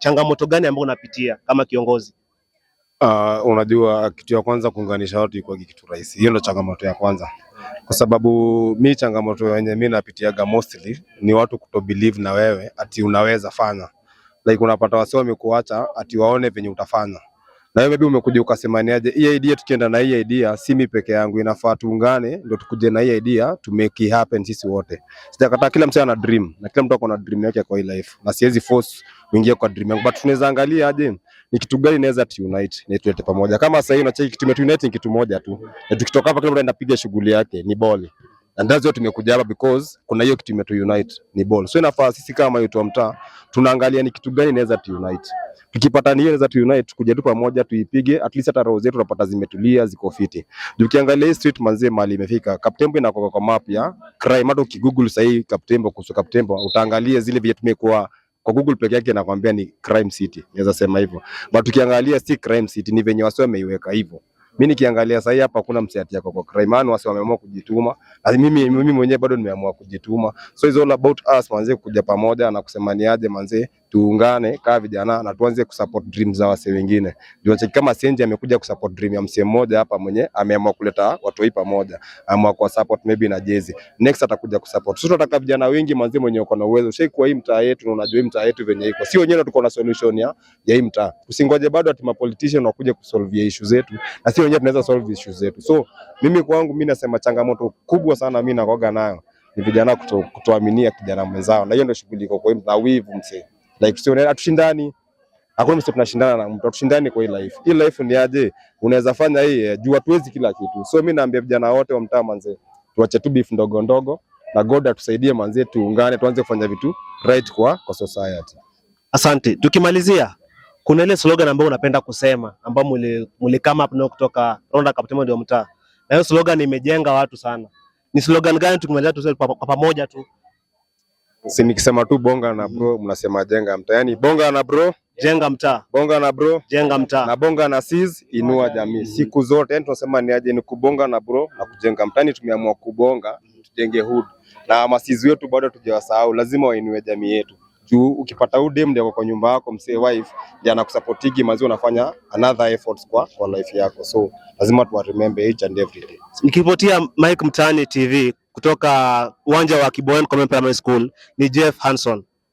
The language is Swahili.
changamoto gani ambayo unapitia kama kiongozi? Unajua kitu ya kwanza kuunganisha watu iko kitu rahisi. Hiyo ndio changamoto ya kwanza. Kwa sababu changamoto yenye mimi napitiaga mostly ni watu kuto believe na wewe ati unaweza fanya. Like unapata wasio wamekuacha ati waone venye utafanya. Na wewe maybe umekuja ukasema niaje hii idea, tukienda na hii idea si mimi peke yangu, inafaa tuungane ndio tukuje na hii idea to make it happen sisi wote. Sitakataa, kila mtu ana dream na kila mtu ako na dream yake kwa hii life. Na siwezi force uingie kwa dream yangu, but tunaweza angalia aje ni kitu gani inaweza unite na tulete pamoja. Kama sasa hivi unacheki kitu unite ni kitu moja tu. Na tukitoka hapa kila mtu anaenda piga shughuli yake, ni ball. And that's what tumekuja hapa because kuna hiyo kitu unite ni ball. So inafaa sisi kama youth wa mtaa tunaangalia ni kitu gani inaweza unite. Tukipata ni inaweza unite kuja tu pamoja tuipige, at least hata roho zetu tunapata zimetulia, ziko fiti. Ukiangalia street manze mali imefika. Kaptembo inakoka kwa map ya crime. Hata ukigoogle sasa hii Kaptembo kuhusu Kaptembo utaangalia zile vitu tumekuwa kwa Google peke yake inakwambia ni crime city. Naweza sema hivyo. But ukiangalia si crime city, ni venye wasio wameiweka hivyo. Mimi nikiangalia sasa hapa kuna msiati yako kwa crime, maana wasi wameamua kujituma. Na mimi mwenyewe bado nimeamua kujituma. So it's all about us manze kuja pamoja na kusema ni aje manze tuungane kama vijana na tuanze kusupport dreams za wase wengine. Ndio kama Senji amekuja kusupport dream ya msee mmoja hapa mwenye ameamua kuleta watu hii pamoja. Ameamua kwa support maybe na jezi. Next atakuja kusupport. Sisi tunataka vijana wengi manze mwenye uko na uwezo. Shake kwa hii mtaa yetu na unajua hii mtaa yetu venye iko. Si wenyewe tuko na solution ya hii mtaa. Usingoje bado ati ma politician wakuje kusolve issue zetu. Na si wenyewe tunaweza solve issues zetu. So mimi kwangu mimi nasema changamoto kubwa sana mimi nakoga nayo ni vijana kutoaminia kijana mwenzao. Na hiyo ndio shughuli iko kwa hii na wivu msee. Like sio atushindani. Hakuna mtu tunashindana na mtu, tushindani kwa hii life. Hii life ni aje? Unaweza fanya hii juu hatuwezi kila kitu. So mimi naambia vijana wote wa mtaa manze, tuache tu beef ndogo ndogo na God atusaidie manze, tuungane tuanze kufanya vitu right kwa society. Asante. Tukimalizia, kuna ile slogan ambayo unapenda kusema ambayo mlikama hapo kutoka Ronda Kaptembo ndio mtaa. Na hiyo slogan imejenga watu sana. Ni slogan gani tukimaliza tu kwa pamoja tu? Si nikisema tu bonga na bro mnasema jenga mtaa. Yaani bonga na bro jenga mtaa. Bonga na bro jenga mtaa. Na bonga na sis inua jamii. Siku zote yani tunasema ni aje ni kubonga na bro na kujenga mtaa. Tumeamua kubonga tujenge hood. Na masizi wetu bado tujawasahau, lazima wainue jamii yetu. Juu ukipata udem ndio kwa nyumba yako msee wife ndiye anakusupportigi mazi unafanya another efforts kwa life yako. So lazima tu remember each and every day. Nikipotia Mike Mtaani TV kutoka uwanja wa Kiboen Common Primary School ni Jeff Hanson.